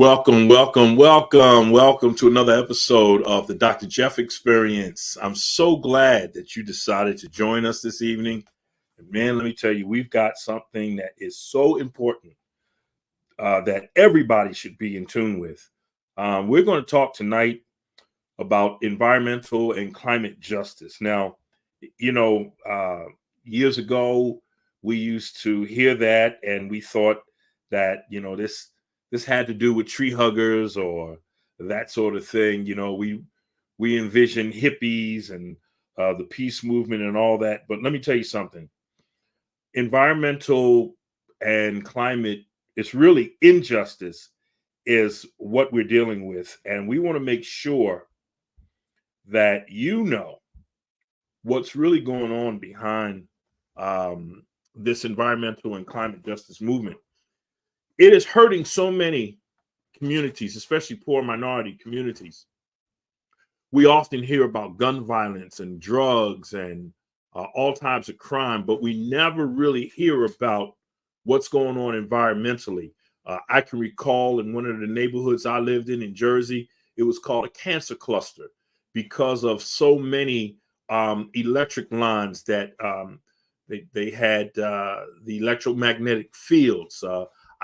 Welcome to another episode of the Dr. Jeff Experience. I'm so glad that you decided to join us this evening. And man, let me tell you, we've got something that is so important that everybody should be in tune with. We're going to talk tonight about environmental and climate justice. Now, years ago, we used to hear that and we thought that, this had to do with tree huggers or that sort of thing. We envision hippies and the peace movement and all that. But let me tell you something. Environmental and climate, it's really injustice is what we're dealing with. And we want to make sure that you know what's really going on behind this environmental and climate justice movement. It is hurting so many communities, especially poor minority communities. We often hear about gun violence and drugs and all types of crime, but we never really hear about what's going on environmentally. I can recall in one of the neighborhoods I lived in Jersey, it was called a cancer cluster because of so many electric lines that they had the electromagnetic fields.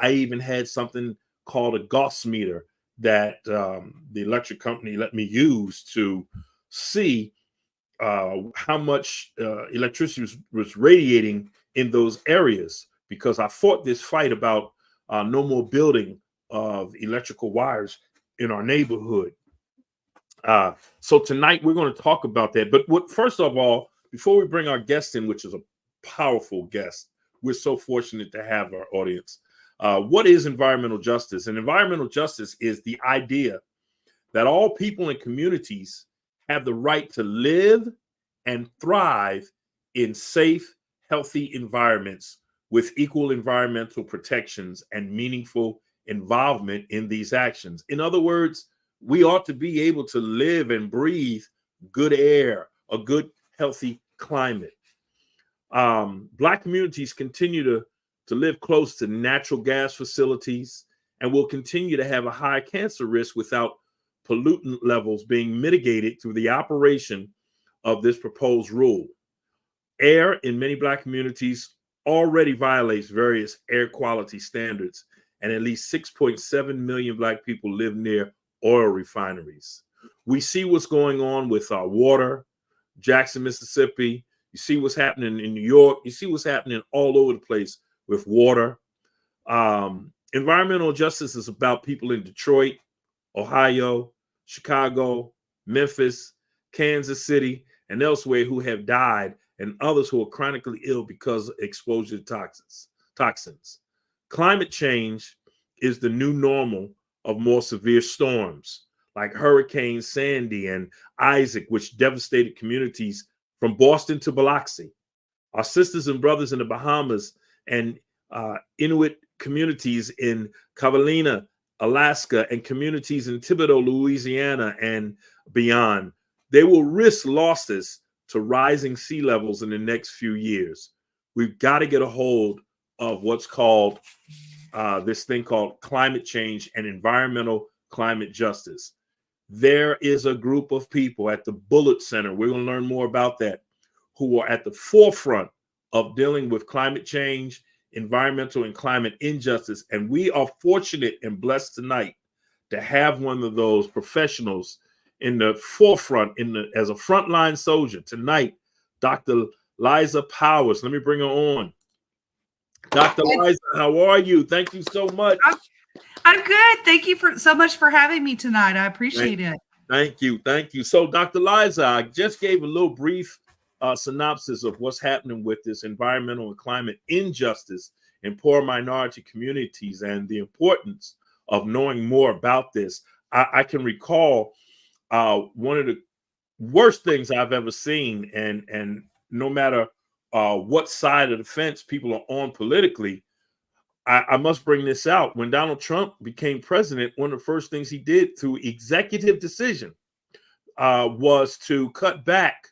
I even had something called a Gauss meter that the electric company let me use to see how much electricity was radiating in those areas, because I fought this fight about no more building of electrical wires in our neighborhood. So tonight we're going to talk about that. But first of all, before we bring our guest in, which is a powerful guest, we're so fortunate to have our audience. What is environmental justice? And environmental justice is the idea that all people and communities have the right to live and thrive in safe, healthy environments with equal environmental protections and meaningful involvement in these actions. In other words, we ought to be able to live and breathe good air, a good, healthy climate. Black communities continue to live close to natural gas facilities and will continue to have a high cancer risk without pollutant levels being mitigated through the operation of this proposed rule. Air in many Black communities already violates various air quality standards, and at least 6.7 million Black people live near oil refineries. We see what's going on with our water, Jackson, Mississippi. You see what's happening in New York. You see what's happening all over the place with water. Environmental justice is about people in Detroit, Ohio, Chicago, Memphis, Kansas City, and elsewhere who have died, and others who are chronically ill because of exposure to toxins. Climate change is the new normal of more severe storms like Hurricane Sandy and Isaac, which devastated communities from Boston to Biloxi. Our sisters and brothers in the Bahamas and Inuit communities in Carolina, Alaska, and communities in Thibodaux, Louisiana, and beyond, they will risk losses to rising sea levels in the next few years. We've got to get a hold of what's called this thing called climate change and environmental climate justice. There is a group of people at the Bullard Center, we're going to learn more about that, who are at the forefront of dealing with climate change, environmental and climate injustice. And we are fortunate and blessed tonight to have one of those professionals in the forefront, as a frontline soldier tonight, Dr. Liza Powers. Let me bring her on. Dr. Liza, how are you? Thank you so much. I'm good. Thank you so much for having me tonight. I appreciate it. Thank you. So, Dr. Liza, I just gave a little brief synopsis of what's happening with this environmental and climate injustice in poor minority communities and the importance of knowing more about this. I can recall one of the worst things I've ever seen, and no matter what side of the fence people are on politically, I must bring this out. When Donald Trump became president, one of the first things he did through executive decision was to cut back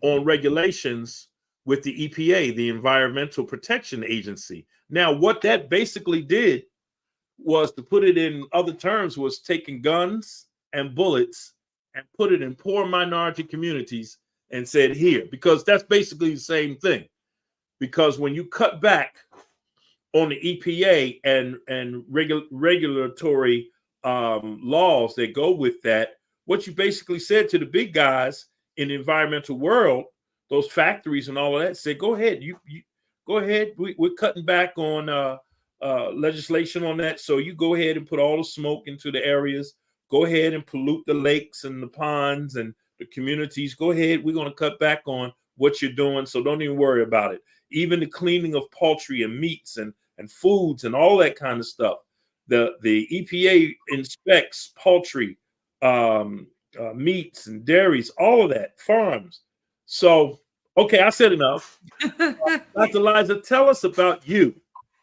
on regulations with the EPA, the Environmental Protection Agency. Now, what that basically did was, to put it in other terms, was taking guns and bullets and put it in poor minority communities and said, here, because that's basically the same thing. Because when you cut back on the EPA and regulatory laws that go with that, what you basically said to the big guys in the environmental world, those factories and all of that, said, go ahead, you go ahead. We're cutting back on legislation on that. So you go ahead and put all the smoke into the areas. Go ahead and pollute the lakes and the ponds and the communities. Go ahead. We're going to cut back on what you're doing. So don't even worry about it. Even the cleaning of poultry and meats and foods and all that kind of stuff. The EPA inspects poultry, meats and dairies, all of that, farms. So, okay, I said enough. Dr. Liza, tell us about you.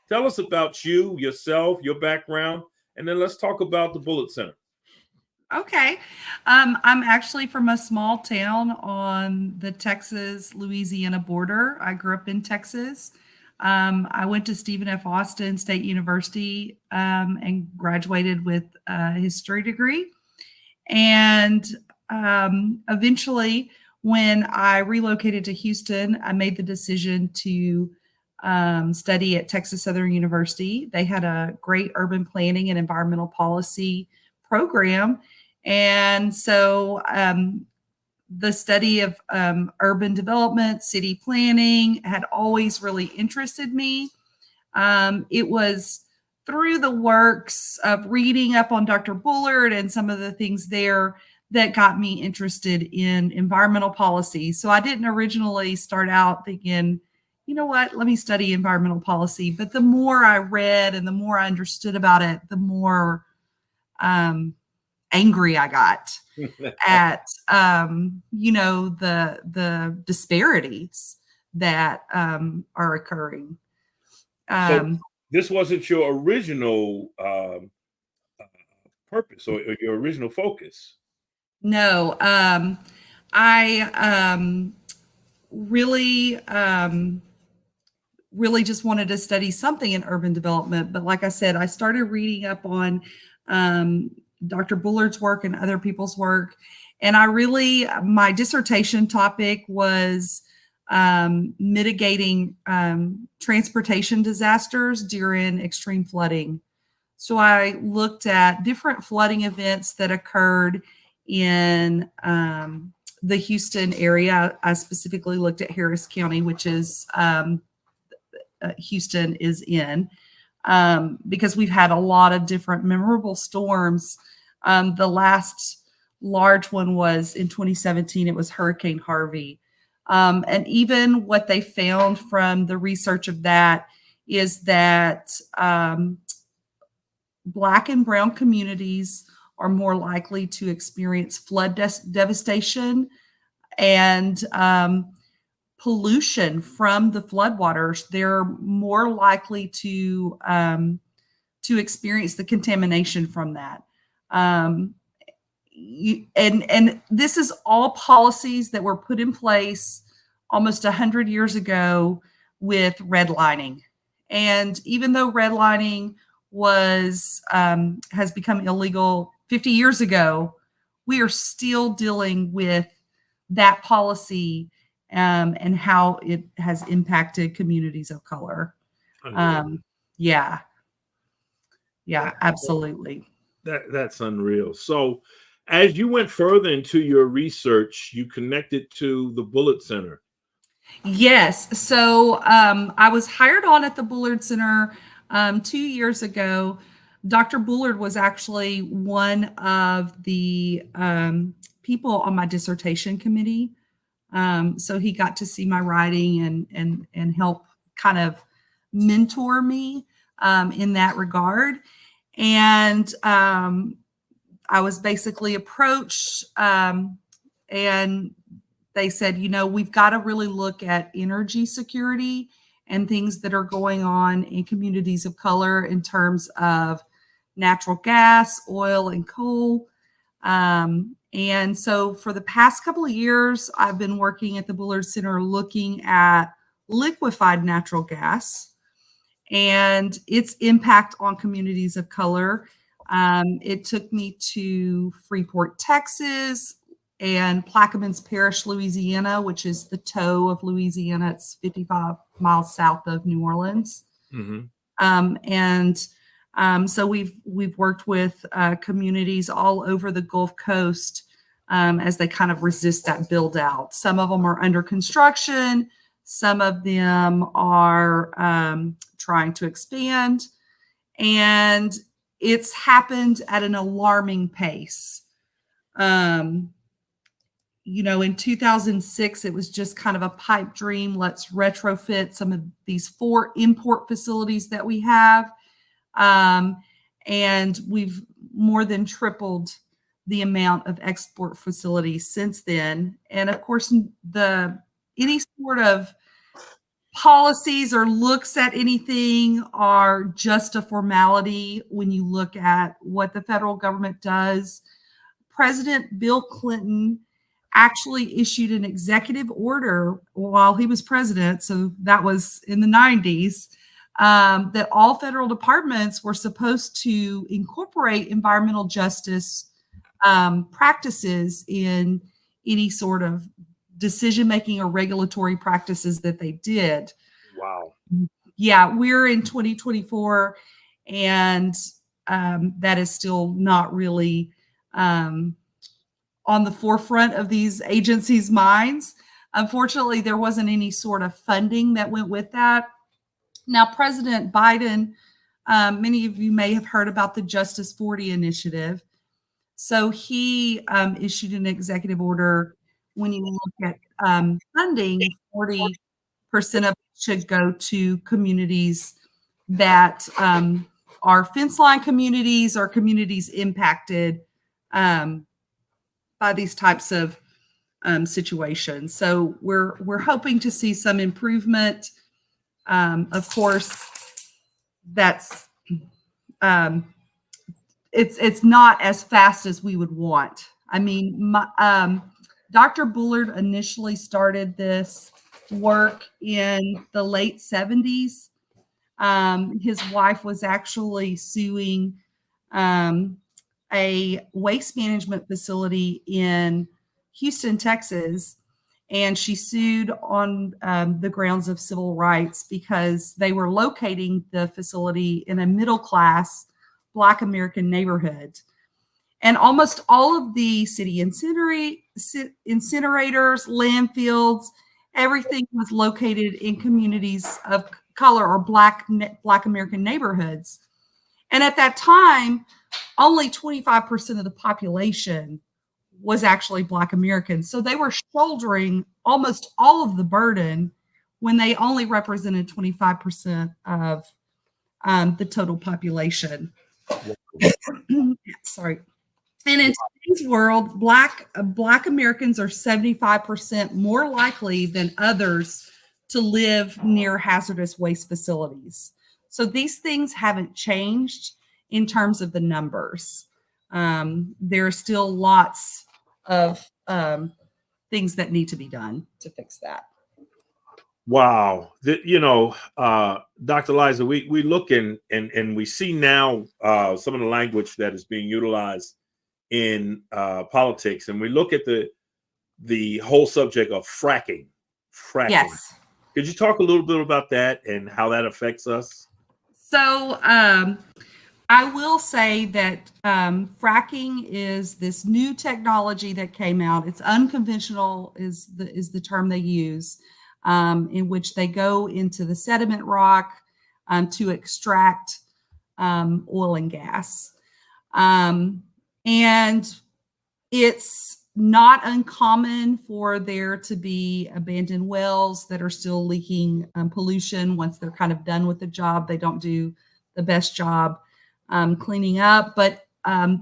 Tell us about you, yourself, your background, and then let's talk about the Bullard Center. Okay. I'm actually from a small town on the Texas-Louisiana border. I grew up in Texas. I went to Stephen F. Austin State University and graduated with a history degree. And eventually, when I relocated to Houston, I made the decision to study at Texas Southern University. They had a great urban planning and environmental policy program. And so the study of urban development, city planning had always really interested me. It was through the works of reading up on Dr. Bullard and some of the things there that got me interested in environmental policy. So I didn't originally start out thinking, you know what, let me study environmental policy. But the more I read and the more I understood about it, the more angry I got at, the disparities that are occurring. So this wasn't your original purpose or your original focus. No, I really just wanted to study something in urban development. But like I said, I started reading up on Dr. Bullard's work and other people's work. And my dissertation topic was mitigating transportation disasters during extreme flooding. So I looked at different flooding events that occurred in the Houston area. I specifically looked at Harris County, which is Houston is in, because we've had a lot of different memorable storms. The last large one was in 2017. It was Hurricane Harvey. And even what they found from the research of that is that Black and brown communities are more likely to experience flood devastation and pollution from the floodwaters. They're more likely to experience the contamination from that. And this is all policies that were put in place almost 100 years ago with redlining. And even though redlining has become illegal 50 years ago, we are still dealing with that policy and how it has impacted communities of color. Yeah, absolutely. That's unreal. So as you went further into your research, you connected to the Bullard Center. Yes. So I was hired on at the Bullard Center 2 years ago. Dr. Bullard was actually one of the people on my dissertation committee. So he got to see my writing and help kind of mentor me in that regard. And I was basically approached and they said, we've got to really look at energy security and things that are going on in communities of color in terms of natural gas, oil, and coal. And so for the past couple of years, I've been working at the Bullard Center looking at liquefied natural gas. and its impact on communities of color. It took me to Freeport, Texas, and Plaquemines Parish, Louisiana, which is the toe of Louisiana. It's 55 miles south of New Orleans. Mhm. And so we've worked with communities all over the Gulf Coast as they kind of resist that build out. Some of them are under construction. Some of them are trying to expand. And it's happened at an alarming pace. In 2006, it was just kind of a pipe dream. Let's retrofit some of these 4 import facilities that we have. And we've more than tripled the amount of export facilities since then. And of course, any sort of policies or looks at anything are just a formality when you look at what the federal government does. President Bill Clinton actually issued an executive order while he was president, so that was in the 90s, that all federal departments were supposed to incorporate environmental justice practices in any sort of decision-making or regulatory practices that they did. Wow. Yeah, we're in 2024, and that is still not really on the forefront of these agencies' minds. Unfortunately, there wasn't any sort of funding that went with that. Now, President Biden, many of you may have heard about the Justice 40 initiative. So he issued an executive order. When you look at funding, 40% of it should go to communities that are fence line communities or communities impacted by these types of situations. So we're hoping to see some improvement. Of course, that's it's not as fast as we would want. I mean, Dr. Bullard initially started this work in the late 70s. His wife was actually suing a waste management facility in Houston, Texas, and she sued on the grounds of civil rights because they were locating the facility in a middle-class Black American neighborhood. And almost all of the city incinerators, landfills, everything was located in communities of color or Black American neighborhoods. And at that time, only 25% of the population was actually Black Americans. So they were shouldering almost all of the burden when they only represented 25% of the total population. Sorry. And in today's world, Black Americans are 75% more likely than others to live near hazardous waste facilities. So these things haven't changed in terms of the numbers. There are still lots of things that need to be done to fix that. Wow. Dr. Liza, we look and we see now some of the language that is being utilized in politics, and we look at the whole subject of fracking. Yes. Could you talk a little bit about that and how that affects us? So I will say that fracking is this new technology that came out. It's unconventional is the term they use, in which they go into the sediment rock to extract oil and gas. And it's not uncommon for there to be abandoned wells that are still leaking pollution. Once they're kind of done with the job, they don't do the best job cleaning up. But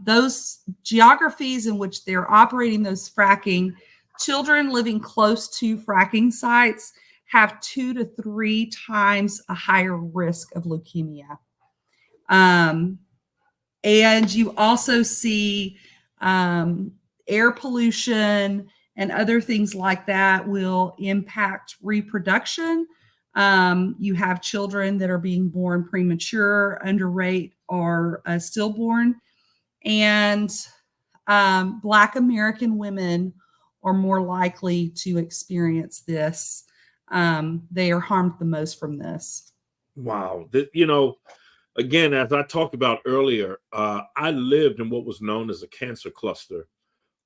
those geographies in which they're operating those fracking, children living close to fracking sites have 2 to 3 times a higher risk of leukemia. And you also see air pollution and other things like that will impact reproduction You have children that are being born premature, underweight, or stillborn. And Black American women are more likely to experience this. They are harmed the most from this. Wow. Again, as I talked about earlier, I lived in what was known as a cancer cluster.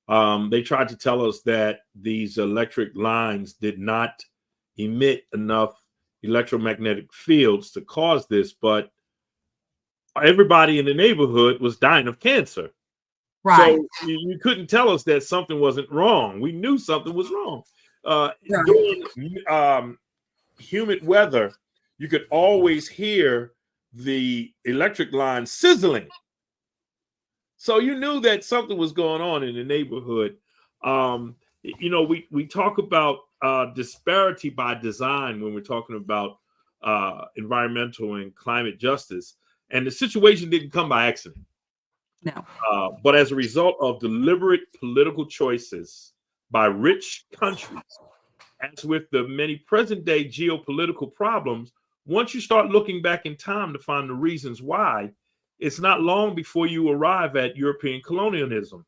They tried to tell us that these electric lines did not emit enough electromagnetic fields to cause this, but everybody in the neighborhood was dying of cancer. Right. So you couldn't tell us that something wasn't wrong. We knew something was wrong. Right. During humid weather, you could always hear the electric line sizzling. So you knew that something was going on in the neighborhood. We talk about disparity by design when we're talking about environmental and climate justice. And the situation didn't come by accident. No. But as a result of deliberate political choices by rich countries, as with the many present day geopolitical problems, once you start looking back in time to find the reasons why, it's not long before you arrive at European colonialism.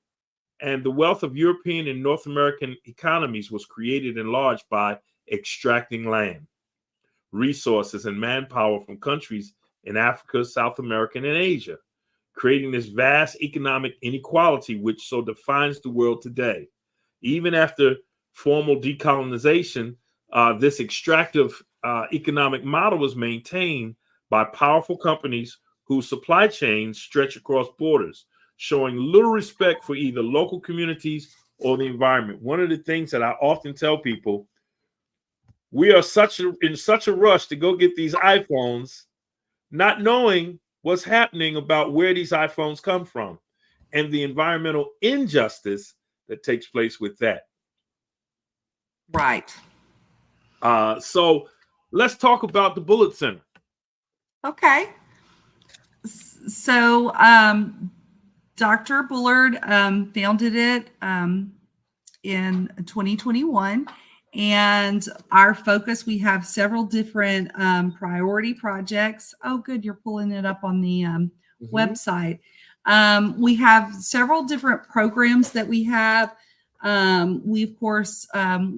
And the wealth of European and North American economies was created in large by extracting land, resources, and manpower from countries in Africa, South America, and Asia, creating this vast economic inequality which so defines the world today. Even after formal decolonization, this extractive economic model was maintained by powerful companies whose supply chains stretch across borders, showing little respect for either local communities or the environment. One of the things that I often tell people, we are in such a rush to go get these iPhones, not knowing what's happening about where these iPhones come from and the environmental injustice that takes place with that. Right. So let's talk about the Bullard Center. Okay. So Dr. Bullard founded it in 2021. And our focus, we have several different priority projects. Oh, good. You're pulling it up on the website. We have several different programs that we have. We, of course,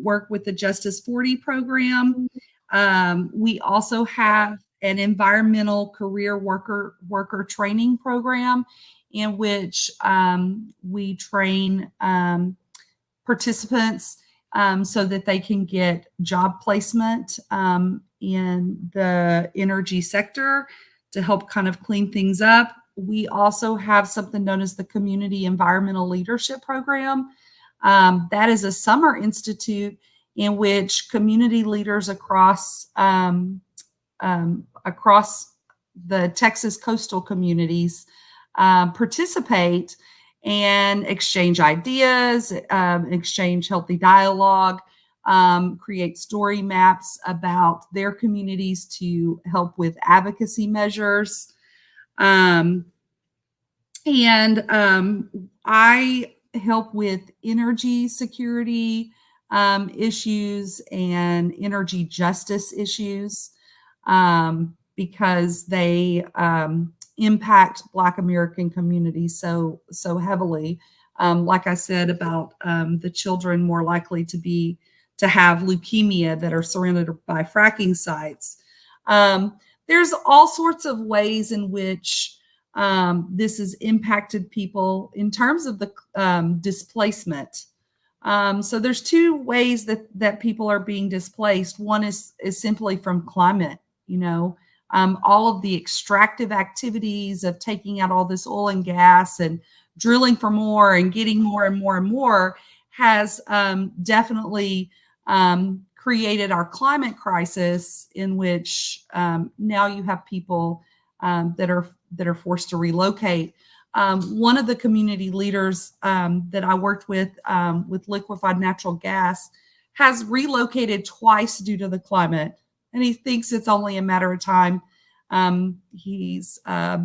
work with the Justice 40 program. We also have an environmental career worker training program in which we train participants so that they can get job placement in the energy sector to help kind of clean things up. We also have something known as the Community Environmental Leadership Program. That is a summer institute in which community leaders across the Texas coastal communities participate and exchange ideas, exchange healthy dialogue, create story maps about their communities to help with advocacy measures. I help with energy security issues and energy justice issues because they impact Black American communities so heavily. Like I said about the children more likely to have leukemia that are surrounded by fracking sites. There's all sorts of ways in which this has impacted people in terms of the displacement. So there's two ways that people are being displaced. One is simply from climate, all of the extractive activities of taking out all this oil and gas and drilling for more and getting more and more and more has definitely created our climate crisis, in which now you have people that are forced to relocate. One of the community leaders that I worked with liquefied natural gas has relocated twice due to the climate, and he thinks it's only a matter of time. He's a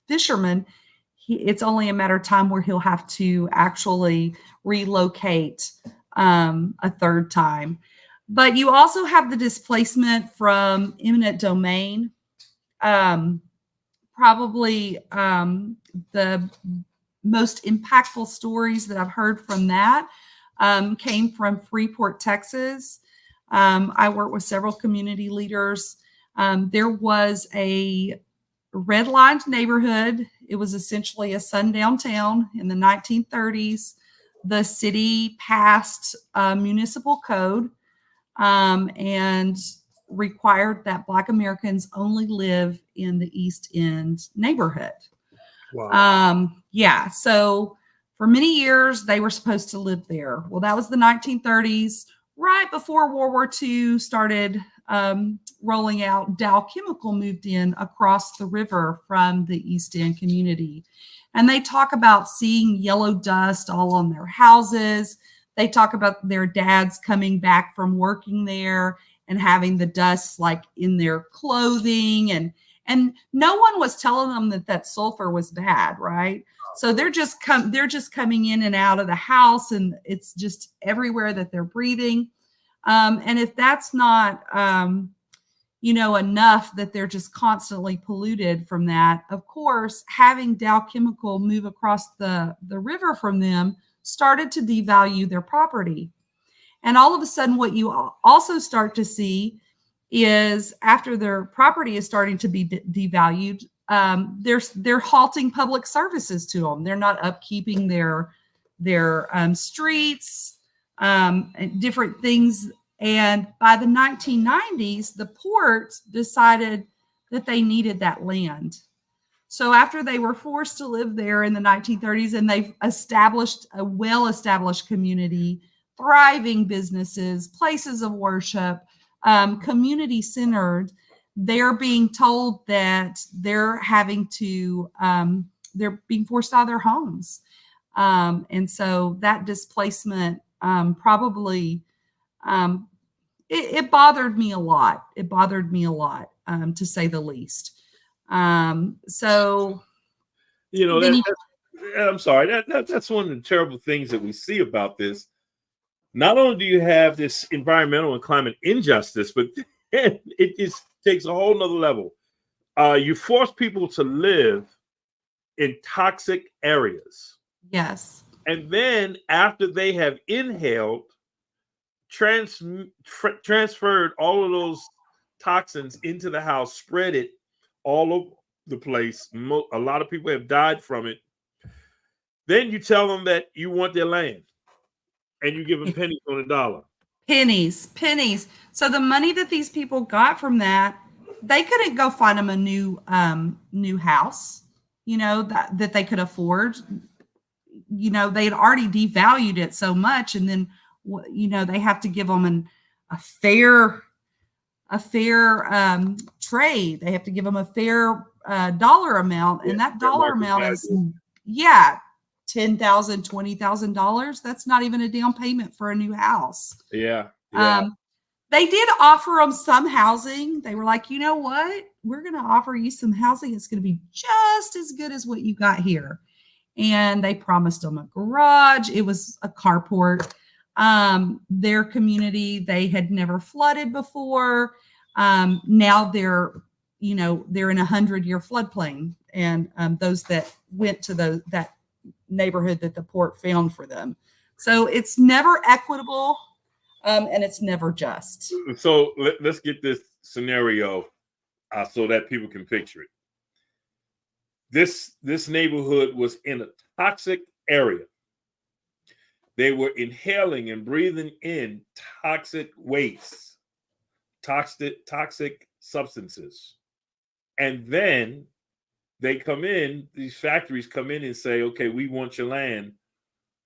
fisherman. It's only a matter of time where he'll have to actually relocate a third time. But you also have the displacement from eminent domain. Probably the most impactful stories that I've heard from that came from Freeport, Texas. I work with several community leaders. There was a redlined neighborhood. It was essentially a sundown town in the 1930s. The city passed a municipal code and required that Black Americans only live in the East End neighborhood. Wow. Yeah, so for many years they were supposed to live there. Well, that was the 1930s, right before World War II started rolling out. Dow Chemical moved in across the river from the East End community. And they talk about seeing yellow dust all on their houses. They talk about their dads coming back from working there and having the dust like in their clothing, and no one was telling them that sulfur was bad, right? So they're just coming in and out of the house, and it's just everywhere that they're breathing. And if that's not enough that they're just constantly polluted from that, of course, having Dow Chemical move across the river from them started to devalue their property. And all of a sudden, what you also start to see is after their property is starting to be devalued, they're halting public services to them. They're not upkeeping their streets, and different things. And by the 1990s, the port decided that they needed that land. So after they were forced to live there in the 1930s, and they've established a well-established community, thriving businesses, places of worship, community-centered, they're being told that they're being forced out of their homes. And so that displacement probably, it bothered me a lot. It bothered me a lot, to say the least. So, I'm sorry. That's one of the terrible things that we see about this. Not only do you have this environmental and climate injustice, but it just takes a whole nother level. You force people to live in toxic areas. Yes. And then after they have inhaled, transferred all of those toxins into the house, spread it all over the place. A lot of people have died from it. Then you tell them that you want their land, and you give them pennies on a dollar. Pennies. So the money that these people got from that, they couldn't go find them a new house, that they could afford. They had already devalued it so much, and then they have to give them a fair trade. They have to give them a fair dollar amount, and that dollar amount is $10,000, $20,000. That's not even a down payment for a new house. Yeah. They did offer them some housing. They were like, you know what? We're going to offer you some housing. It's going to be just as good as what you got here. And they promised them a garage. It was a carport. Their community, they had never flooded before. Now they're in 100-year floodplain. And those that went to that neighborhood that the port found for them. So it's never equitable, and it's never just. So let's get this scenario so that people can picture it. This neighborhood was in a toxic area. They were inhaling and breathing in toxic waste, toxic substances. And then these factories come in and say, okay, we want your land,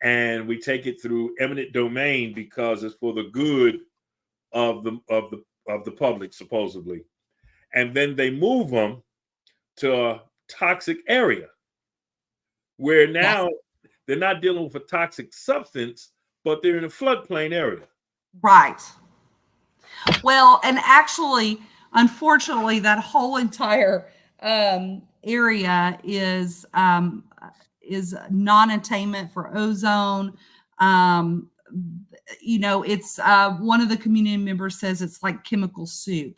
and we take it through eminent domain because it's for the good of the public, supposedly. And then they move them to a toxic area where now they're not dealing with a toxic substance, but they're in a floodplain area. Right. Well, and actually, unfortunately, that whole entire area is non-attainment for ozone. it's one of the community members says it's like chemical soup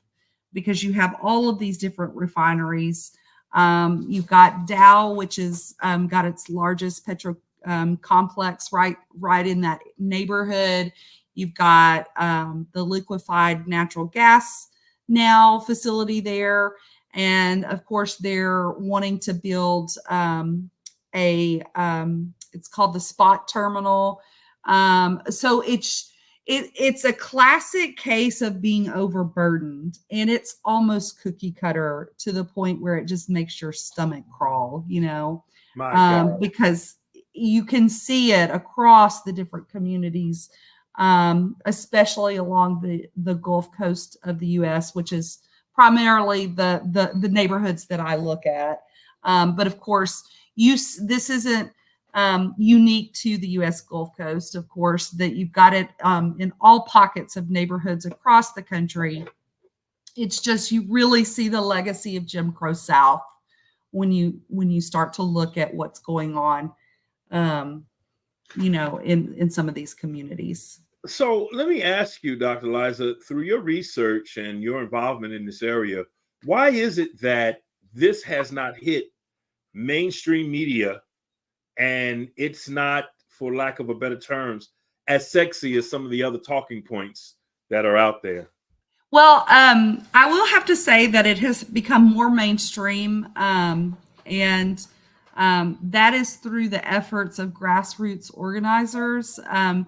because you have all of these different refineries. You've got Dow, which is got its largest petro complex right in that neighborhood. You've got the liquefied natural gas now facility there. And of course, they're wanting to build it's called the Spot Terminal. So it's a classic case of being overburdened, and it's almost cookie cutter to the point where it just makes your stomach crawl, My God. because you can see it across the different communities, especially along the Gulf Coast of the U.S., which is primarily the neighborhoods that I look at. But of course, this isn't unique to the U.S. Gulf Coast. Of course, that you've got it in all pockets of neighborhoods across the country. It's just you really see the legacy of Jim Crow South when you start to look at what's going on, in some of these communities. So let me ask you, Dr. Liza, through your research and your involvement in this area, why is it that this has not hit mainstream media and it's not, for lack of a better terms, as sexy as some of the other talking points that are out there? Well, I will have to say that it has become more mainstream, and that is through the efforts of grassroots organizers. I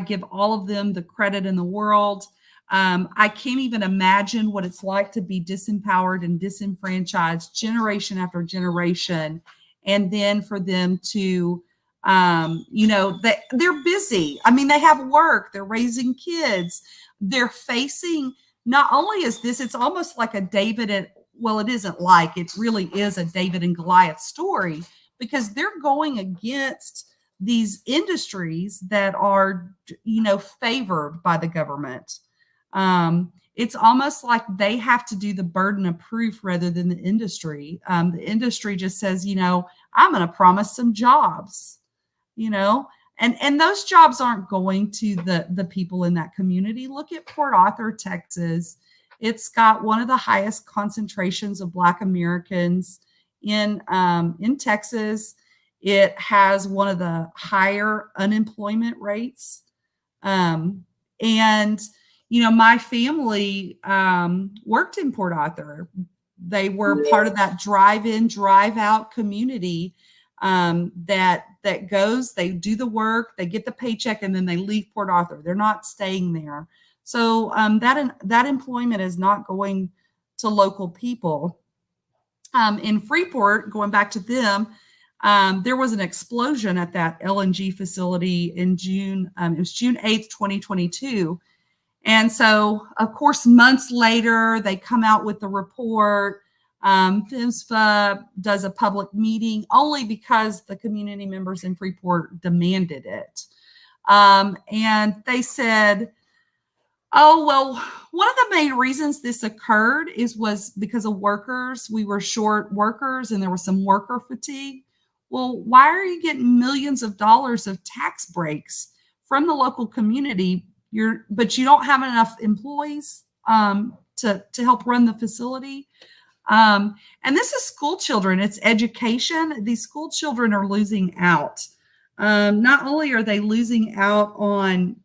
give all of them the credit in the world. I can't even imagine what it's like to be disempowered and disenfranchised generation after generation, and then for them to they're busy. I mean, they have work, they're raising kids, they're facing, not only is this, it's almost like a it isn't like, it really is a David and Goliath story, because they're going against these industries that are, favored by the government. It's almost like they have to do the burden of proof rather than the industry. The industry just says, I'm going to promise some jobs, and those jobs aren't going to the people in that community. Look at Port Arthur, Texas. It's got one of the highest concentrations of Black Americans in Texas. It has one of the higher unemployment rates. My family worked in Port Arthur. They were part of that drive-in, drive-out community that goes, they do the work, they get the paycheck, and then they leave Port Arthur. They're not staying there. So that employment is not going to local people. In Freeport, going back to them, there was an explosion at that LNG facility in June. It was June 8th, 2022. And so, of course, months later, they come out with the report. PHMSA does a public meeting only because the community members in Freeport demanded it. And they said, oh, well, one of the main reasons this occurred was because of workers. We were short workers and there was some worker fatigue. Well, why are you getting millions of dollars of tax breaks from the local community, but you don't have enough employees to help run the facility? And this is school children. It's education. These school children are losing out. Not only are they losing out on,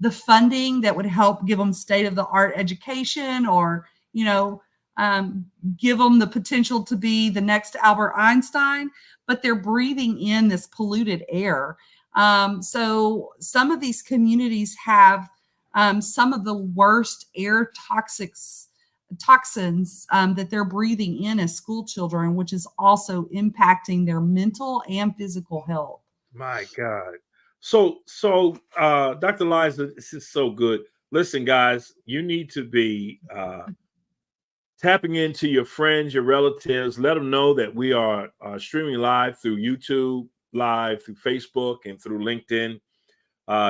the funding that would help give them state-of-the-art education or, give them the potential to be the next Albert Einstein, but they're breathing in this polluted air. So some of these communities have some of the worst air toxins that they're breathing in as school children, which is also impacting their mental and physical health. My God. So Dr. Liza, this is so good. Listen, guys, you need to be tapping into your friends, your relatives. Let them know that we are streaming live through YouTube, live through Facebook, and through LinkedIn.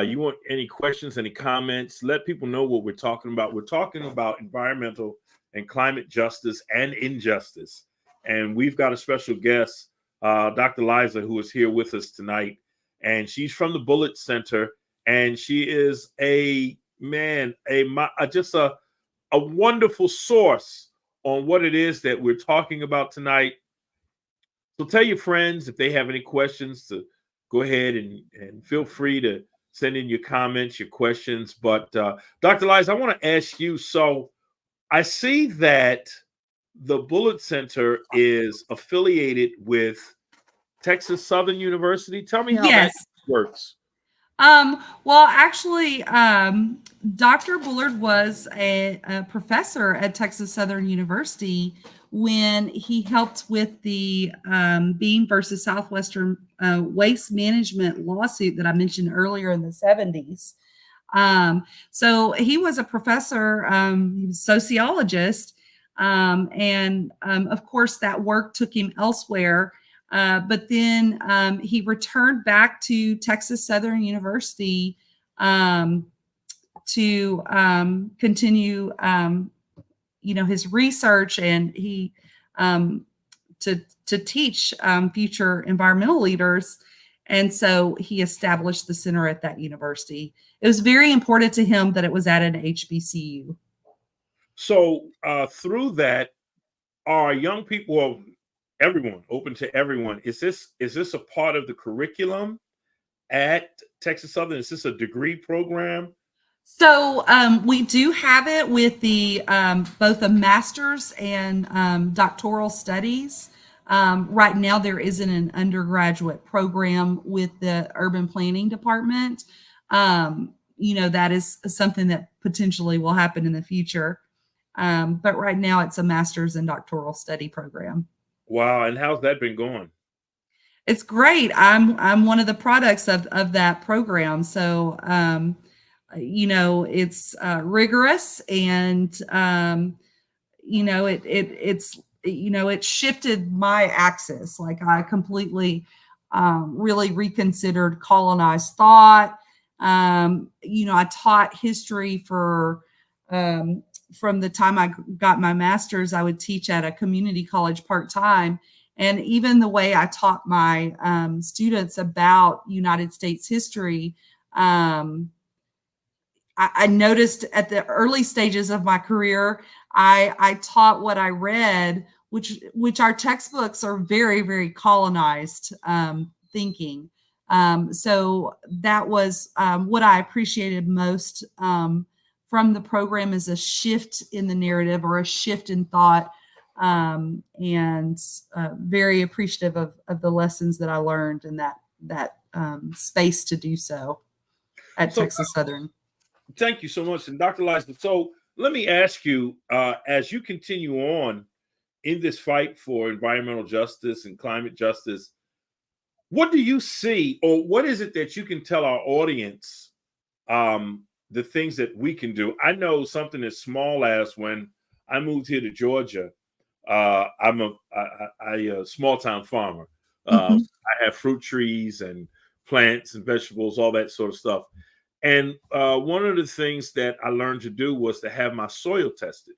You want any questions, any comments? Let people know what we're talking about. We're talking about environmental and climate justice and injustice. And we've got a special guest, Dr. Liza, who is here with us tonight. And she's from the Bullard Center. and she is just a wonderful source on what it is that we're talking about tonight. So tell your friends if they have any questions to go ahead and feel free to send in your comments, your questions. But Dr. Liza, I want to ask you. So I see that the Bullard Center is affiliated with Texas Southern University. Tell me how that Yes. works. Well, actually, Dr. Bullard was a professor at Texas Southern University when he helped with the Beam versus Southwestern waste management lawsuit that I mentioned earlier in the 70s. So he was a professor, he was a sociologist, and of course, that work took him elsewhere. But then he returned back to Texas Southern University to continue, his research, and he to teach future environmental leaders. And so he established the center at that university. It was very important to him that it was at an HBCU. So through that, are young people, well, everyone, open to everyone? Is this a part of the curriculum at Texas Southern? Is this a degree program? So we do have it with the both a master's and doctoral studies. Right now, there isn't an undergraduate program with the urban planning department. That is something that potentially will happen in the future. But right now, it's a master's and doctoral study program. Wow, and how's that been going? It's great. I'm one of the products of that program. So it's rigorous, and it shifted my axis. Like, I completely really reconsidered colonized thought. I taught history from the time I got my master's. I would teach at a community college part-time. And even the way I taught my students about United States history, I noticed at the early stages of my career, I taught what I read, which our textbooks are very, very colonized thinking. So that was what I appreciated most from the program, is a shift in the narrative, or a shift in thought, and very appreciative of the lessons that I learned in that space to do so at So Texas Southern. thank you so much. And Dr. Liza, so let me ask you, as you continue on in this fight for environmental justice and climate justice, what do you see, or what is it that you can tell our audience, the things that we can do? I know something as small as when I moved here to Georgia, I'm a small town farmer. Mhm. I have fruit trees and plants and vegetables, all that sort of stuff. And one of the things that I learned to do was to have my soil tested.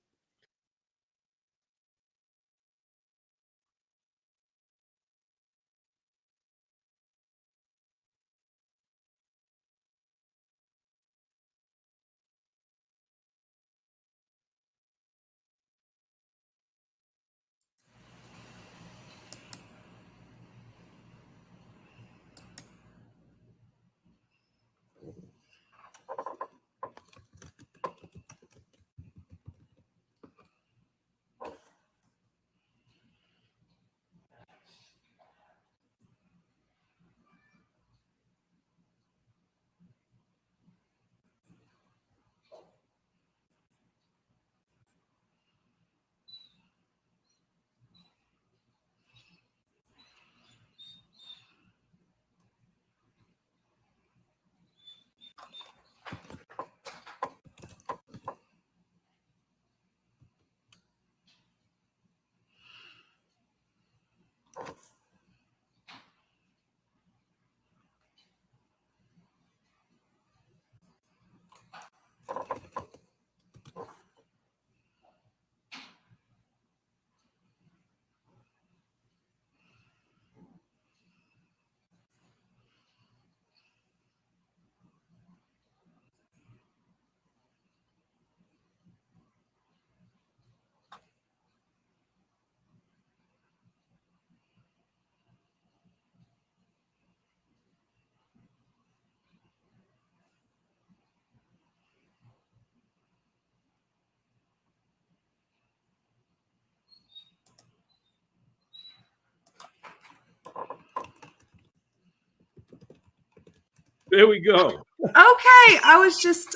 There we go. Okay, I was just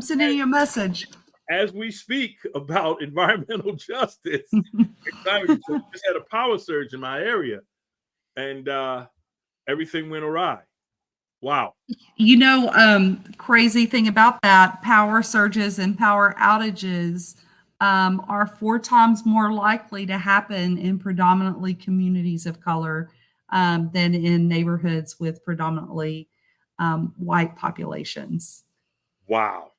sending you a message. As we speak about environmental justice, we just had a power surge in my area, and everything went awry. Wow. Crazy thing about that, power surges and power outages are 4 times more likely to happen in predominantly communities of color than in neighborhoods with predominantly white populations. Wow.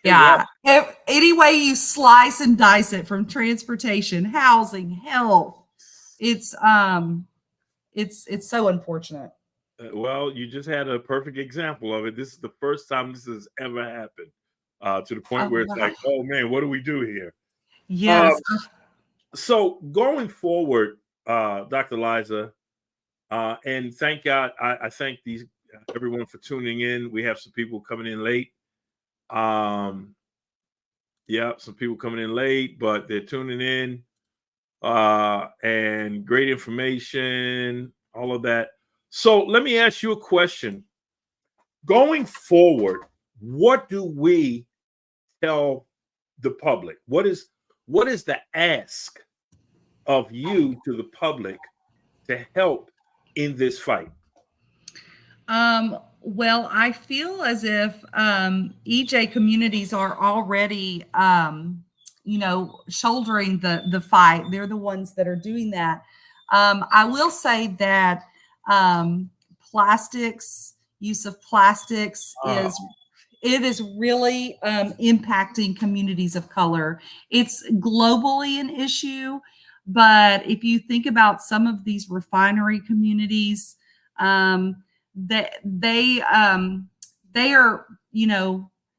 Yeah. Any way you slice and dice it, from transportation, housing, health, it's so unfortunate. Well, you just had a perfect example of it. This is the first time this has ever happened, to the point Oh, where it's wow. like, oh man, what do we do here? Yes. So going forward, Dr. Liza, and thank God, I thank these everyone for tuning in. We have some people coming in late. Yeah, some people coming in late, but they're tuning in. And great information, all of that. So let me ask you a question. Going forward, what do we tell the public? What is the ask of you to the public to help in this fight? Well, I feel as if EJ communities are already, shouldering the fight. They're the ones that are doing that. I will say that use of plastics is really impacting communities of color. It's globally an issue, but if you think about some of these refinery communities, that they are,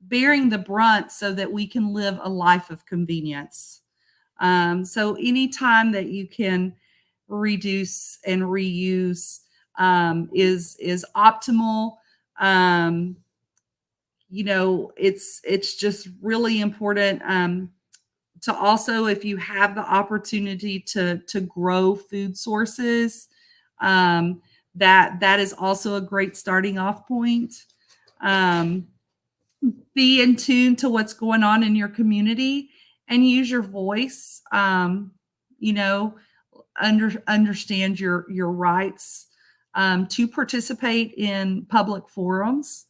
bearing the brunt so that we can live a life of convenience. So anytime that you can reduce and reuse is optimal. It's just really important to also, if you have the opportunity to grow food sources, that is also a great starting off point. Be in tune to what's going on in your community and use your voice. Understand your rights to participate in public forums,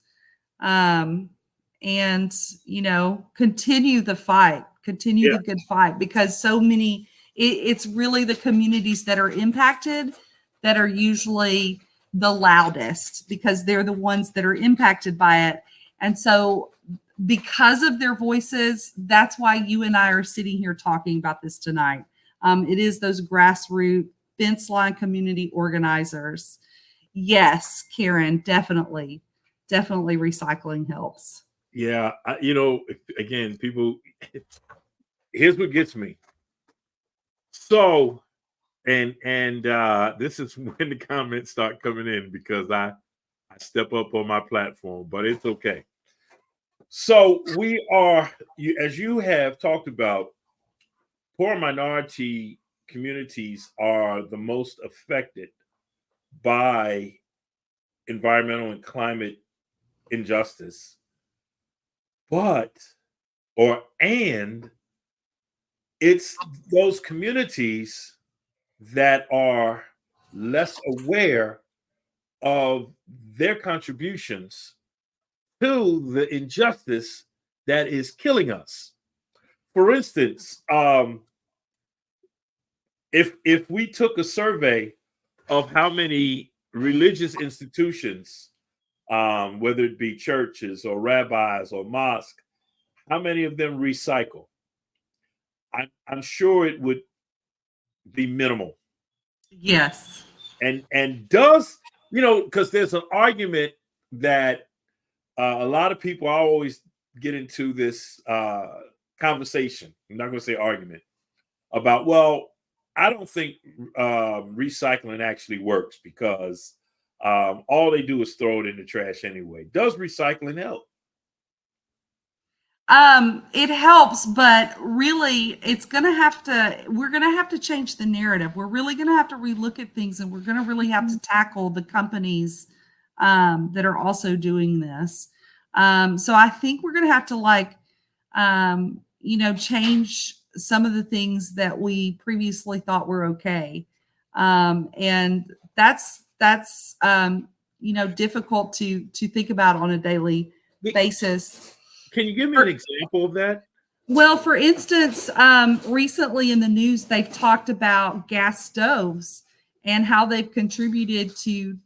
and continue the fight, the good fight, because so many. It's really the communities that are impacted that are usually the loudest, because they're the ones that are impacted by it. And so because of their voices, that's why you and I are sitting here talking about this tonight. It is those grassroots fence line community organizers. Yes, Karen, definitely recycling helps. Yeah, again, people, here's what gets me. So, and this is when the comments start coming in, because I step up on my platform, but it's okay. So we are, as you have talked about, poor minority communities are the most affected by environmental and climate injustice. And it's those communities that are less aware of their contributions to the injustice that is killing us. For instance, if we took a survey of how many religious institutions, whether it be churches or rabbis or mosques, how many of them recycle? I'm sure it would be minimal. Yes. And does, because there's an argument that a lot of people, I always get into this conversation, I'm not going to say argument, about, well, I don't think recycling actually works, because all they do is throw it in the trash anyway. Does recycling help? It helps, but really we're gonna have to change the narrative. We're really gonna have to relook at things, and we're gonna really have to tackle the companies that are also doing this. So I think we're going to have to change some of the things that we previously thought were okay. And that's difficult to think about on a daily basis. Can you give me an example of that? Well, for instance, recently in the news, they've talked about gas stoves and how they've contributed to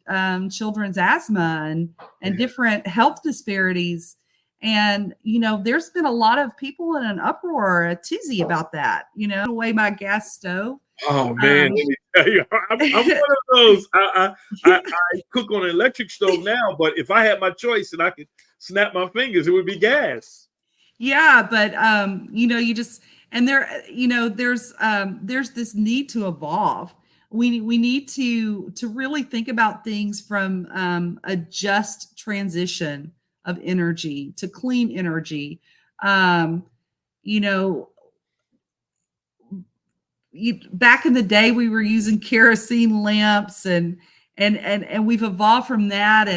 children's asthma and different health disparities. And, there's been a lot of people in an uproar, a tizzy about that, away my gas stove. Oh man, let me tell you, I'm one of those. I cook on an electric stove now, but if I had my choice and I could snap my fingers, it would be gas. Yeah, but there's this need to evolve. We need to really think about things from a just transition of energy to clean energy. Back in the day, we were using kerosene lamps, and we've evolved from that,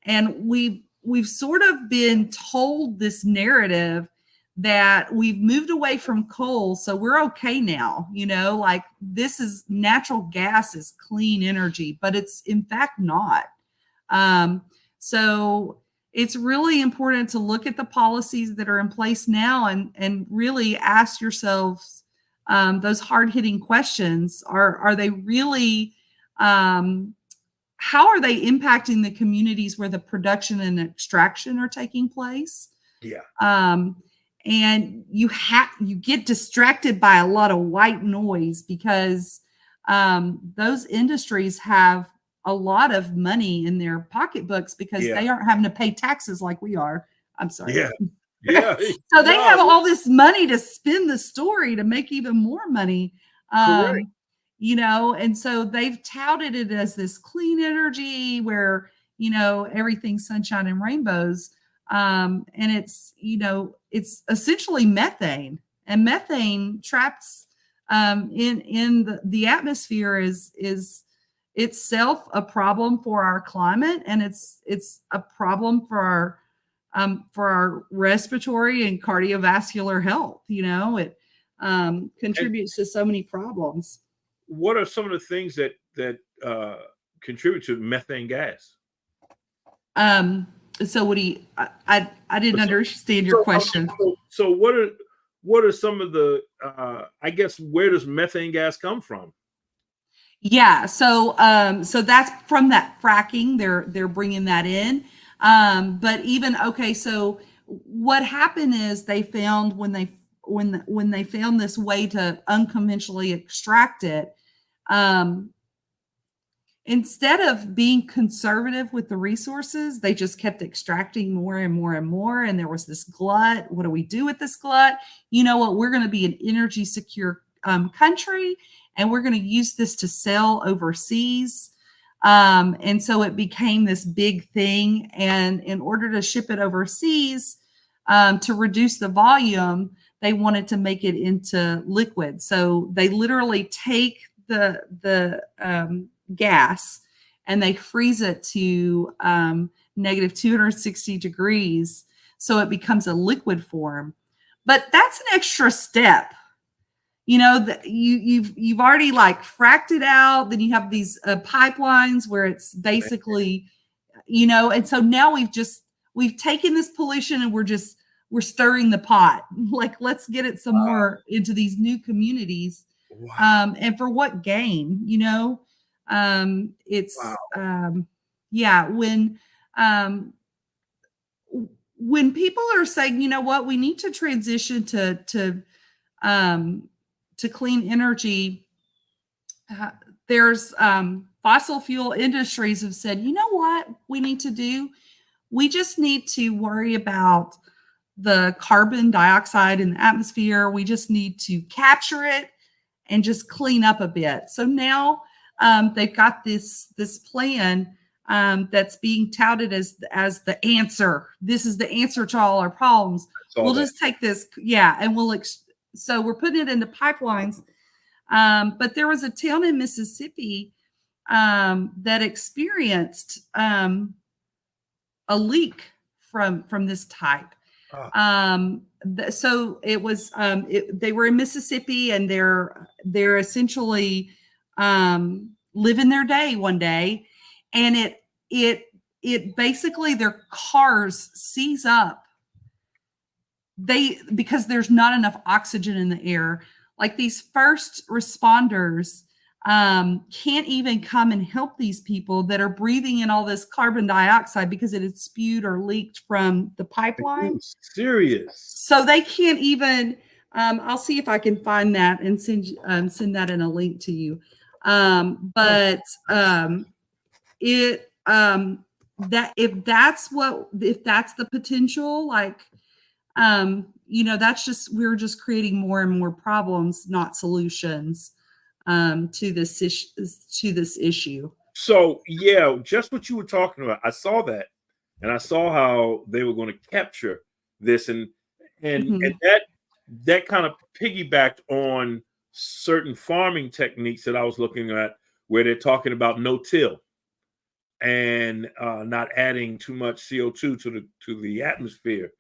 and we've sort of been told this narrative that we've moved away from coal, so we're okay now. Like this is natural gas is clean energy, but it's in fact not. So it's really important to look at the policies that are in place now and really ask yourselves those hard-hitting questions. Are they really how are they impacting the communities where the production and extraction are taking place? Yeah. And you get distracted by a lot of white noise because those industries have a lot of money in their pocketbooks because they aren't having to pay taxes like we are. I'm sorry. Yeah. Yeah. So they have all this money to spin the story to make even more money. Correct. And so they've touted it as this clean energy where, everything's sunshine and rainbows. And it's essentially methane, and methane traps in the atmosphere is itself a problem for our climate, and it's a problem for our respiratory and cardiovascular health. It contributes to so many problems. What are some of the things that contribute to methane gas? So what do you? I didn't understand your question. So what are some of the? I guess where does methane gas come from? Yeah, so that's from that fracking. They're bringing that in. But even so what happened is they found when they found this way to unconventionally extract it, instead of being conservative with the resources, they just kept extracting more and more and more. And there was this glut. What do we do with this glut? You know what? We're going to be an energy secure country, and we're going to use this to sell overseas. And so it became this big thing. And in order to ship it overseas, to reduce the volume, they wanted to make it into liquid. So they literally take the gas and they freeze it to negative 260 degrees. So it becomes a liquid form. But that's an extra step. You've already like fracked it out. Then you have these pipelines where it's basically, and so now we've taken this pollution and we're stirring the pot. Like, let's get it some more into these new communities. Wow. And for what gain? It's when people are saying, what, we need to transition to clean energy, there's fossil fuel industries have said, what we need to do? We just need to worry about the carbon dioxide in the atmosphere. We just need to capture it and just clean up a bit. So now they've got this plan that's being touted as the answer. This is the answer to all our problems. We'll just take this, and so we're putting it into pipelines. But there was a town in Mississippi that experienced a leak from this type. So it was they were in Mississippi, and they're essentially living their day one day, and it basically their cars seize up. Because there's not enough oxygen in the air. Like, these first responders can't even come and help these people that are breathing in all this carbon dioxide because it had spewed or leaked from the pipeline. Serious. So they can't even. I'll see if I can find that and send that in a link to you. But that if that's the potential, like. We're just creating more and more problems, not solutions, to this issue. So yeah, just what you were talking about. I saw that, and I saw how they were going to capture this, and that kind of piggybacked on certain farming techniques that I was looking at, where they're talking about no-till and not adding too much CO2 to the atmosphere.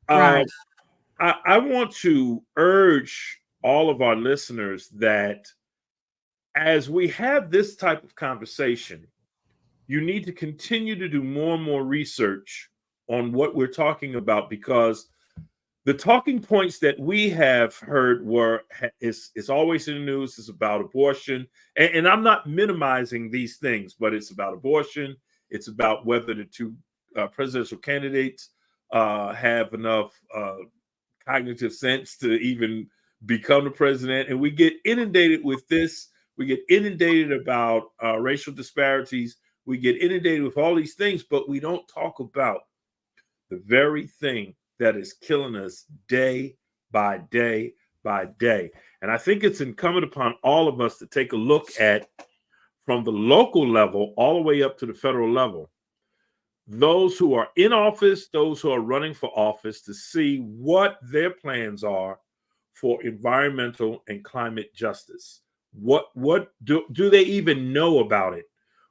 Right. I want to urge all of our listeners that as we have this type of conversation, you need to continue to do more and more research on what we're talking about, because the talking points that we have heard is always in the news. It's about abortion. And I'm not minimizing these things, but it's about abortion. It's about whether the two presidential candidates have enough cognitive sense to even become the president. And we get inundated with this. We get inundated about racial disparities. We get inundated with all these things, but we don't talk about the very thing that is killing us day by day by day. And I think it's incumbent upon all of us to take a look at, from the local level all the way up to the federal level, those who are in office, those who are running for office, to see what their plans are for environmental and climate justice. What do they even know about it?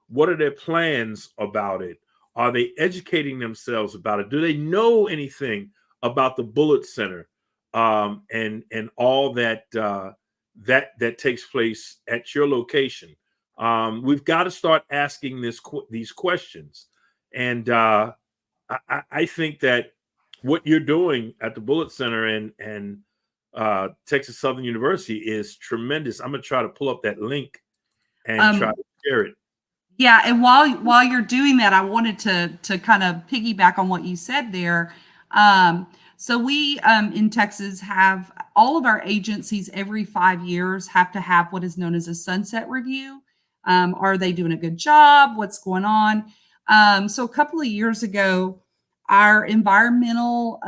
What are their plans about it? Are they educating themselves about it? Do they know anything about the Bullard Center and all that that takes place at your location? We've got to start asking these questions. And I think that what you're doing at the Bullard Center and Texas Southern University is tremendous. I'm going to try to pull up that link and try to share it. Yeah, and while you're doing that, I wanted to kind of piggyback on what you said there. So we in Texas have all of our agencies every 5 years have to have what is known as a sunset review. Are they doing a good job? What's going on? So a couple of years ago, our environmental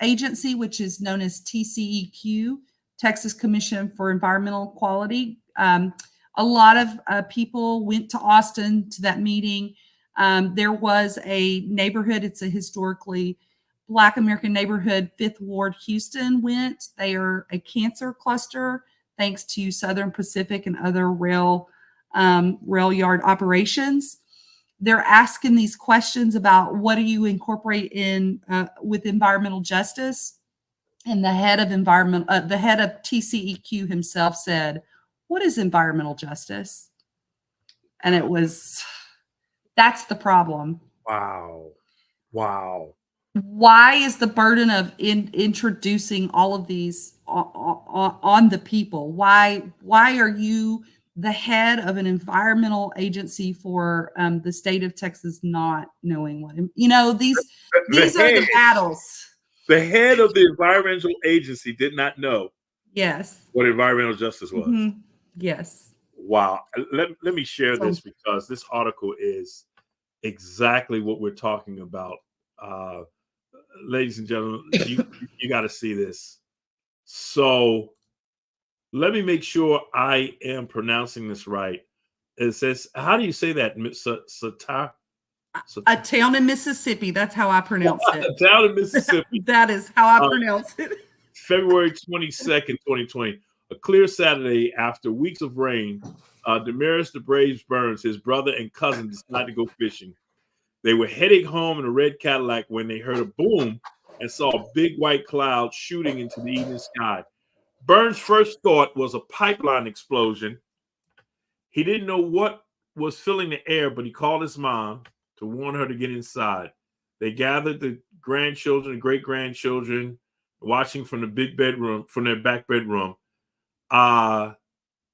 agency, which is known as TCEQ, Texas Commission for Environmental Quality, a lot of people went to Austin to that meeting. There was a neighborhood, it's a historically Black American neighborhood, 5th Ward, Houston went. They are a cancer cluster thanks to Southern Pacific and other rail yard operations. They're asking these questions about what do you incorporate in with environmental justice. And the head of TCEQ himself said, "What is environmental justice?" And that's the problem. Wow. Why is the burden of introducing all of these on the people? Why are you the head of an environmental agency for the state of Texas not knowing what, these are the battles. The head of the environmental agency did not know. Yes. What environmental justice was. Mm-hmm. Yes. Wow. Let me share this, because this article is exactly what we're talking about. Ladies and gentlemen, you got to see this. So let me make sure I am pronouncing this right. It says, how do you say that? A town in Mississippi. That's how I pronounce it. A town in Mississippi. That is how I pronounce it. February 22nd, 2020. A clear Saturday after weeks of rain, Damaris the Braves Burns, his brother and cousin, decided to go fishing. They were heading home in a red Cadillac when they heard a boom and saw a big white cloud shooting into the evening sky. Burns' first thought was a pipeline explosion. He didn't know what was filling the air, but he called his mom to warn her to get inside. They gathered the grandchildren and great grandchildren, watching from the big bedroom, from their back bedroom.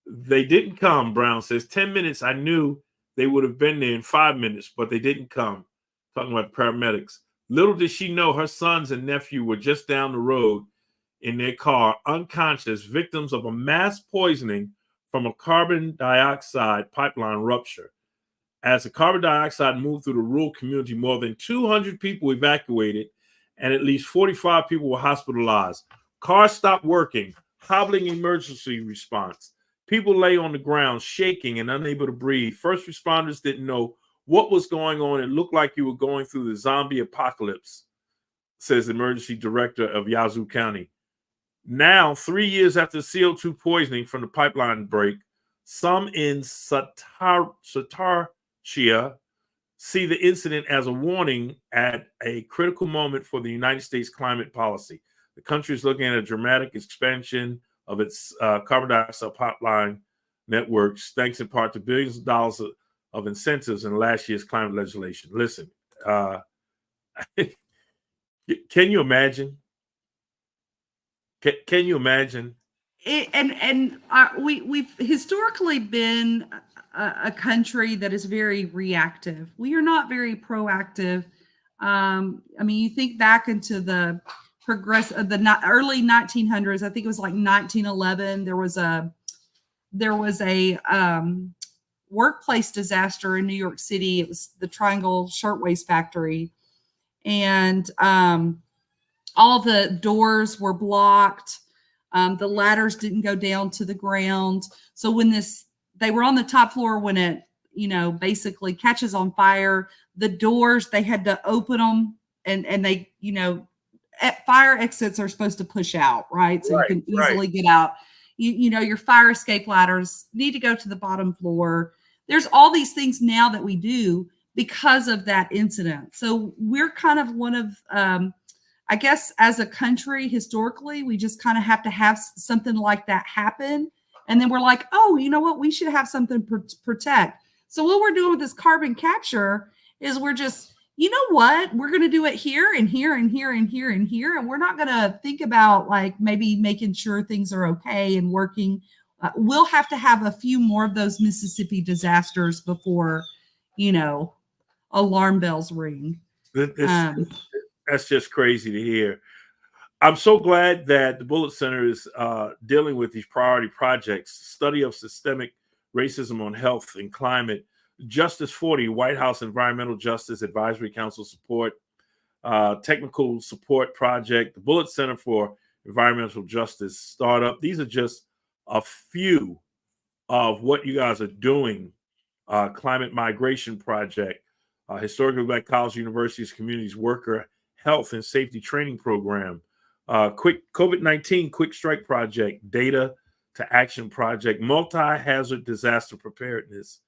They didn't come, Brown says. 10 minutes, I knew they would have been there in 5 minutes, but they didn't come. Talking about paramedics. Little did she know her sons and nephew were just down the road in their car, unconscious, victims of a mass poisoning from a carbon dioxide pipeline rupture. As the carbon dioxide moved through the rural community, more than 200 people evacuated and at least 45 people were hospitalized. Cars stopped working, hobbling emergency response. People lay on the ground, shaking and unable to breathe. First responders didn't know what was going on. It looked like you were going through the zombie apocalypse, says the emergency director of Yazoo County. Now, 3 years after CO2 poisoning from the pipeline break, some in Satartia see the incident as a warning at a critical moment for the United States climate policy. The country is looking at a dramatic expansion of its carbon dioxide pipeline networks, thanks in part to billions of dollars of incentives in last year's climate legislation. Listen, can you imagine? Can you imagine? We've historically been a country that is very reactive. We are not very proactive. I mean, you think back into the early 1900s. I think it was like 1911. There was a workplace disaster in New York City. It was the Triangle Shirtwaist Factory, and all the doors were blocked. The ladders didn't go down to the ground. So when they were on the top floor when it, basically catches on fire, the doors, they had to open them and they, fire exits are supposed to push out, right? So you can easily get out. Your fire escape ladders need to go to the bottom floor. There's all these things now that we do because of that incident. So we're kind of one of, I guess as a country, historically, we just kind of have to have something like that happen. And then we're like, oh, you know what? We should have something to protect. So what we're doing with this carbon capture is we're just, you know what? We're going to do it here and here and here and here and here. And we're not going to think about like maybe making sure things are okay and working. We'll have to have a few more of those Mississippi disasters before, alarm bells ring. That's just crazy to hear. I'm so glad that the Bullard Center is dealing with these priority projects: study of systemic racism on health and climate, Justice 40, White House Environmental Justice Advisory Council support, technical support project, the Bullard Center for Environmental Justice startup. These are just a few of what you guys are doing. Climate Migration Project, Historically Black College Universities Communities Worker Health and Safety Training Program, quick COVID-19 Quick Strike Project, Data to Action Project, Multi-Hazard Disaster Preparedness.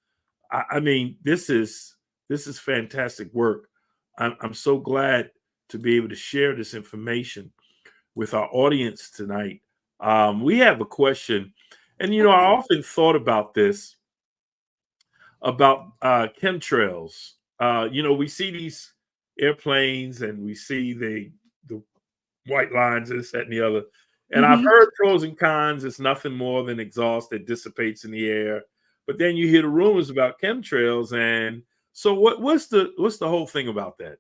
I mean, this is fantastic work. I'm so glad to be able to share this information with our audience tonight. We have a question, and I often thought about this, about chemtrails. We see these airplanes and we see the white lines, this, that, and the other. And I've heard pros and cons. It's nothing more than exhaust that dissipates in the air. But then you hear the rumors about chemtrails, and so what's the whole thing about that?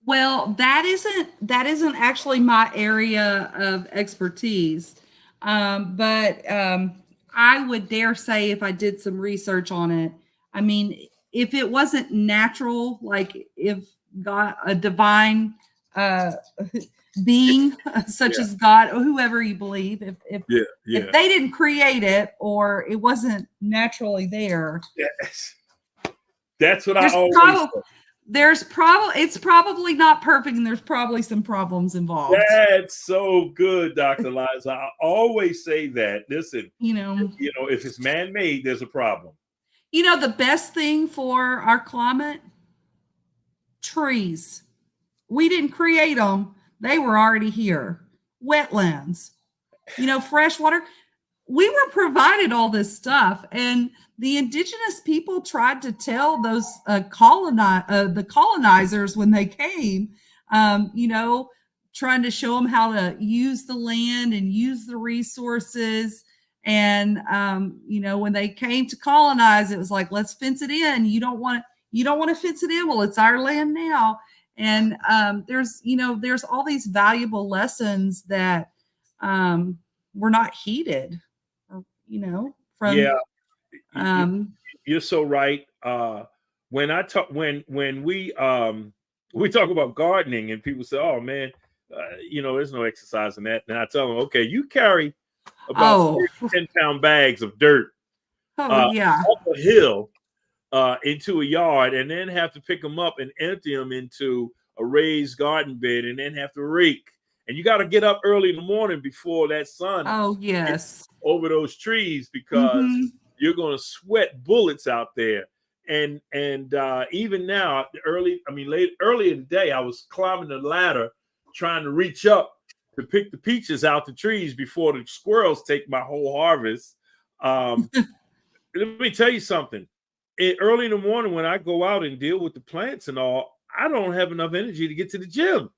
Well, that isn't actually my area of expertise, but I would dare say, if I did some research on it, I mean, if it wasn't natural, like if God, a divine being such as God or whoever you believe, if they didn't create it or it wasn't naturally there, yes, that's what I always say. It's probably not perfect, and there's probably some problems involved. That's so good, Dr. Liza. I always say that. Listen, if it's man-made, there's a problem. The best thing for our climate trees. We didn't create them. They were already here. Wetlands, fresh water. We were provided all this stuff. And the indigenous people tried to tell those the colonizers when they came, trying to show them how to use the land and use the resources. And, when they came to colonize, it was like, let's fence it in. You don't want to fence it in. Well, it's our land now. And there's all these valuable lessons that were not heeded, from. Yeah, you're so right. When I talk, when we talk about gardening, and people say, "Oh man, there's no exercise in that," and I tell them, "Okay, you carry about 10-pound bags of dirt off a hill into a yard, and then have to pick them up and empty them into a raised garden bed, and then have to rake. And you got to get up early in the morning before that sun gets over those trees, because you're going to sweat bullets out there." And even now, early in the day, I was climbing the ladder trying to reach up to pick the peaches out the trees before the squirrels take my whole harvest. Let me tell you something. Early in the morning, when I go out and deal with the plants and all, I don't have enough energy to get to the gym.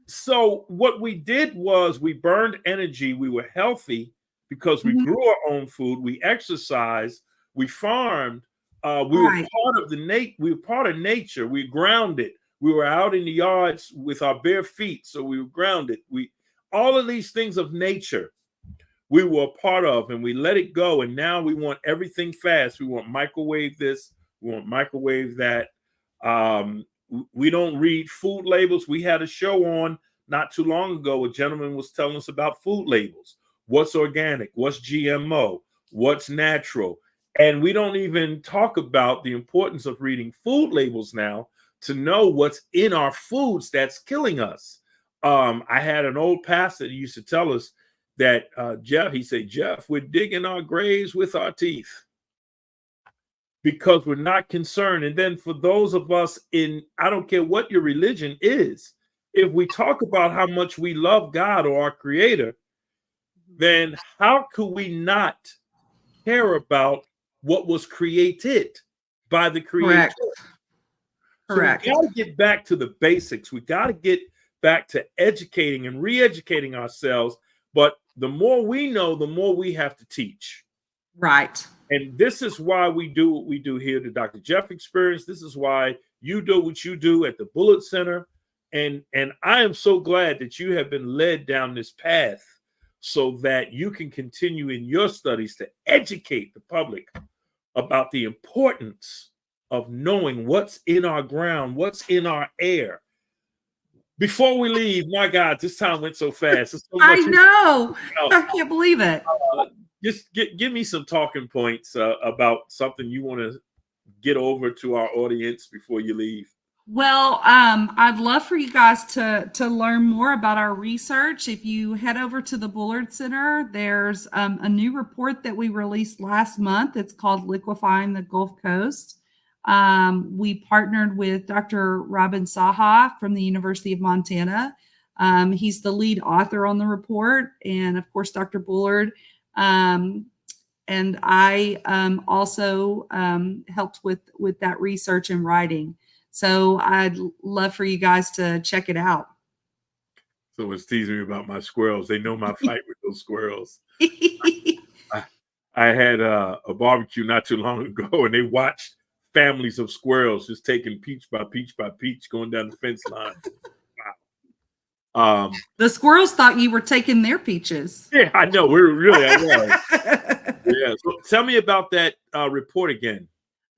So what we did was we burned energy. We were healthy because we grew our own food. We exercised. We farmed. We were part of we were part of nature. We grounded. We were out in the yards with our bare feet, so we were grounded. All of these things of nature we were a part of, and we let it go. And now we want everything fast. We want microwave this. We want microwave that. We don't read food labels. We had a show on not too long ago. A gentleman was telling us about food labels. What's organic? What's GMO? What's natural? And we don't even talk about the importance of reading food labels now to know what's in our foods that's killing us. I had an old pastor that used to tell us that, Jeff, we're digging our graves with our teeth because we're not concerned. And then for those of us I don't care what your religion is, if we talk about how much we love God or our creator, then how could we not care about what was created by the creator? Correct. So we got to get back to the basics. We got to get back to educating and re-educating ourselves. But the more we know, the more we have to teach. Right. And this is why we do what we do here, the Dr. Jeff Experience. This is why you do what you do at the Bullard Center. And I am so glad that you have been led down this path so that you can continue in your studies to educate the public about the importance of knowing what's in our ground, what's in our air. Before we leave, my God, this time went so fast. So I know. I can't believe it. Just give me some talking points about something you want to get over to our audience before you leave. Well, I'd love for you guys to learn more about our research. If you head over to the Bullard Center, there's a new report that we released last month. It's called Liquefying the Gulf Coast. We partnered with Dr. Robin Saha from the University of Montana. He's the lead author on the report, and of course, Dr. Bullard. And I also helped with that research and writing. So I'd love for you guys to check it out. Someone's teasing me about my squirrels. They know my fight with those squirrels. I had a barbecue not too long ago, and they watched families of squirrels just taking peach by peach by peach going down the fence line. Wow. The squirrels thought you were taking their peaches. Yeah, I know. I was. Yeah. So tell me about that report again.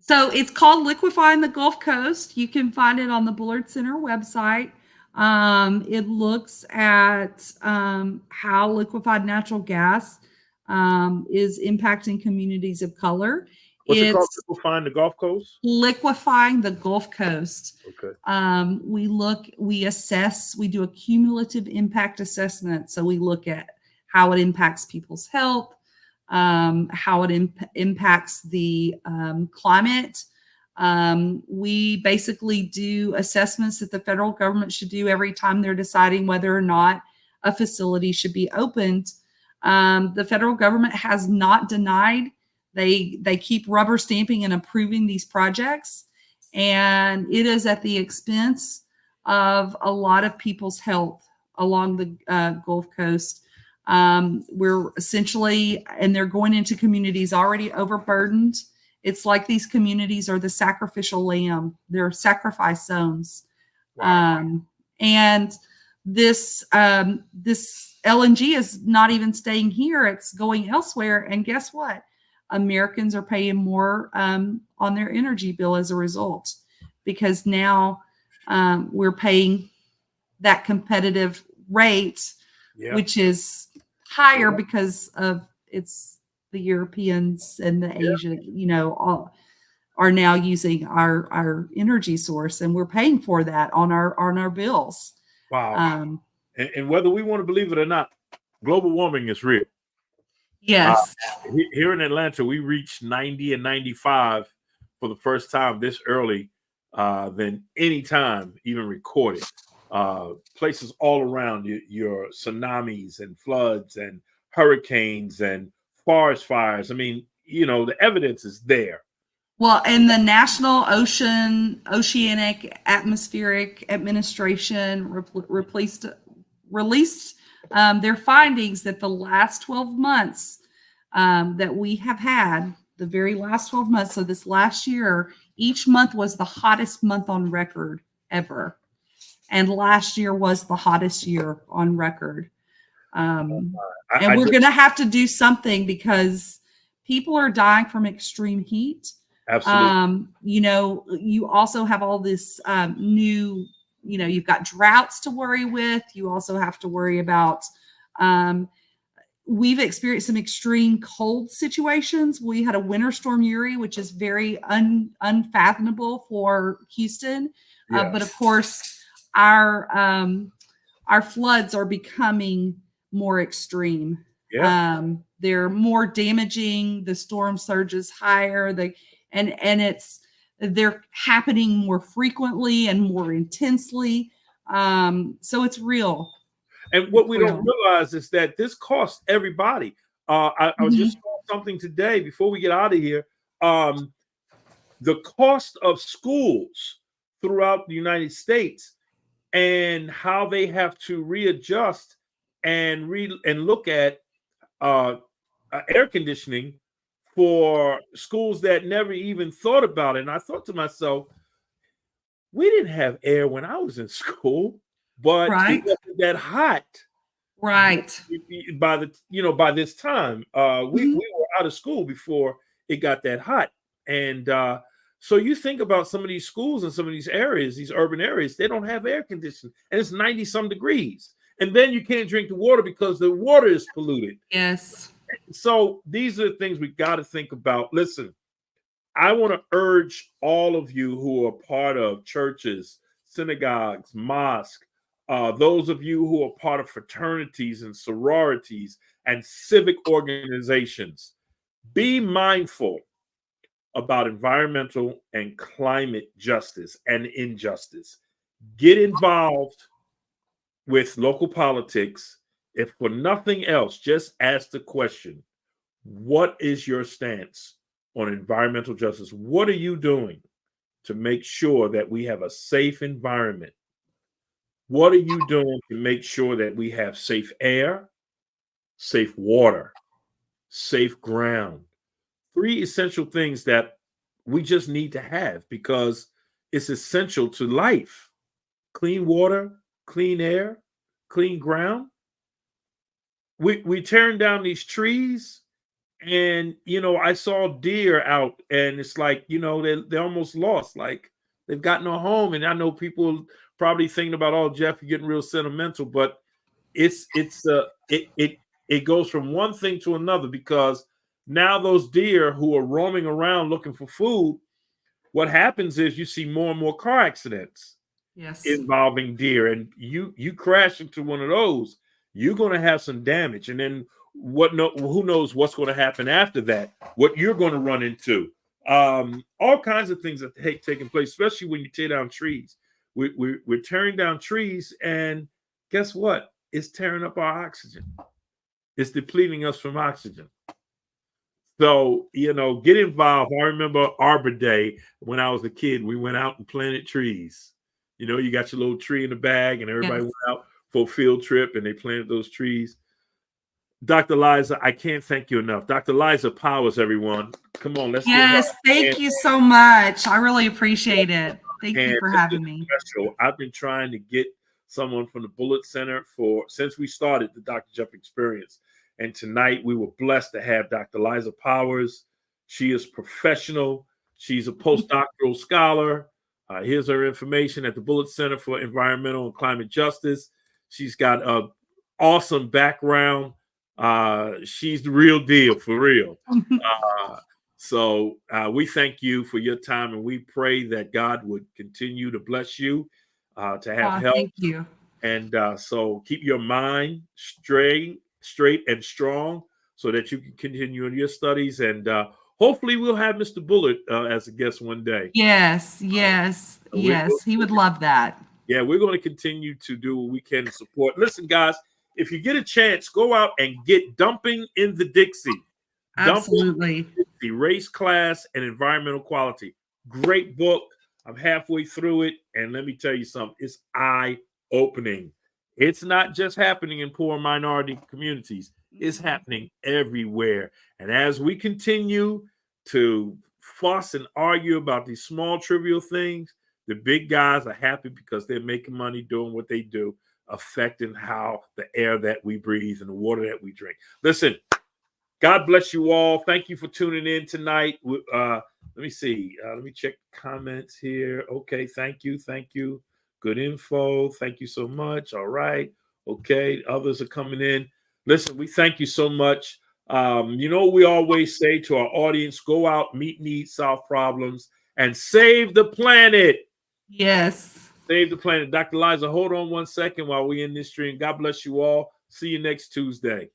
So it's called Liquefying the Gulf Coast. You can find it on the Bullard Center website. It looks at how liquefied natural gas is impacting communities of color. What's it called? Liquefying the Gulf Coast? Liquefying the Gulf Coast. Okay. We assess, we do a cumulative impact assessment. So we look at how it impacts people's health, how it impacts the climate, We basically do assessments that the federal government should do every time they're deciding whether or not a facility should be opened. The federal government has not denied. They keep rubber stamping and approving these projects, and it is at the expense of a lot of people's health along the Gulf Coast. We're essentially, and they're going into communities already overburdened. It's like these communities are the sacrificial lamb. They're sacrifice zones. Wow. And this LNG is not even staying here. It's going elsewhere. And guess what? Americans are paying more on their energy bill as a result, because now we're paying that competitive rate, which is higher because of it's the Europeans and the Asian, all are now using our energy source, and we're paying for that on our bills. Wow. And whether we want to believe it or not, global warming is real. Yes. Here in Atlanta, we reached 90 and 95 for the first time this early than any time even recorded. Places all around your tsunamis and floods and hurricanes and forest fires. I mean, the evidence is there. Well, and the National Oceanic Atmospheric Administration released their findings that the last 12 months that we have had, the very last 12 months, so this last year, each month was the hottest month on record ever. And last year was the hottest year on record. And we're going to have to do something because people are dying from extreme heat. Absolutely. You also have all this new, you've got droughts to worry with. You also have to worry about, we've experienced some extreme cold situations. We had a winter storm Uri, which is very unfathomable for Houston. Yes. But of course, our floods are becoming more extreme. Yeah. They're more damaging. The storm surges higher. They're happening more frequently and more intensely. So it's real. And what we don't realize is that this costs everybody. I was just saw something today before we get out of here. The cost of schools throughout the United States and how they have to readjust and look at air conditioning for schools that never even thought about it. And I thought to myself, we didn't have air when I was in school, but it wasn't that hot. Right. By this time, we were out of school before it got that hot. And so you think about some of these schools in some of these areas, these urban areas, they don't have air conditioning, and it's 90 some degrees. And then you can't drink the water because the water is polluted. Yes. So these are the things we got to think about. Listen, I want to urge all of you who are part of churches, synagogues, mosques, those of you who are part of fraternities and sororities and civic organizations, be mindful about environmental and climate justice and injustice. Get involved with local politics. If for nothing else, just ask the question, what is your stance on environmental justice? What are you doing to make sure that we have a safe environment? What are you doing to make sure that we have safe air, safe water, safe ground? 3 essential things that we just need to have because it's essential to life. Clean water, clean air, clean ground. We tearing down these trees, and I saw deer out, and it's like they're almost lost, like they've gotten a home. And I know people probably thinking about, oh, Jeff, you're getting real sentimental, but it goes from one thing to another, because now those deer who are roaming around looking for food, what happens is you see more and more car accidents involving deer, and you crash into one of those, you're going to have some damage. And then who knows what's going to happen after that, what you're going to run into. All kinds of things that taking place, especially when you tear down trees. We're tearing down trees, and guess what? It's tearing up our oxygen. It's depleting us from oxygen. So, get involved. I remember Arbor Day when I was a kid. We went out and planted trees. You got your little tree in the bag, and everybody went out for a field trip, and they planted those trees. Dr. Liza, I can't thank you enough. Dr. Liza Powers, everyone. Come on, let's Yes, thank you so much. I really appreciate it. Thank you for having me. Special. I've been trying to get someone from the Bullard Center since we started the Dr. Jeff Experience. And tonight we were blessed to have Dr. Liza Powers. She is professional. She's a postdoctoral scholar. Here's her information at the Bullard Center for Environmental and Climate Justice. She's got an awesome background. She's the real deal, for real. So we thank you for your time, and we pray that God would continue to bless you, to have health. Thank you. And so keep your mind straight and strong so that you can continue in your studies. And hopefully we'll have Mr. Bullard as a guest one day. Yes. He would love that. Yeah, we're going to continue to do what we can to support. Listen, guys, if you get a chance, go out and get Dumping in the Dixie. Absolutely. The Race, Class, and Environmental Quality. Great book. I'm halfway through it. And let me tell you something. It's eye-opening. It's not just happening in poor minority communities. It's happening everywhere. And as we continue to fuss and argue about these small, trivial things, the big guys are happy because they're making money doing what they do, affecting how the air that we breathe and the water that we drink. Listen, God bless you all. Thank you for tuning in tonight. Let me see. Let me check comments here. Okay, thank you. Good info. Thank you so much. All right. Okay, others are coming in. Listen, we thank you so much. We always say to our audience, go out, meet needs, solve problems, and save the planet. Yes. Save the planet. Dr. Liza, hold on one second while we're in this stream. God bless you all. See you next Tuesday.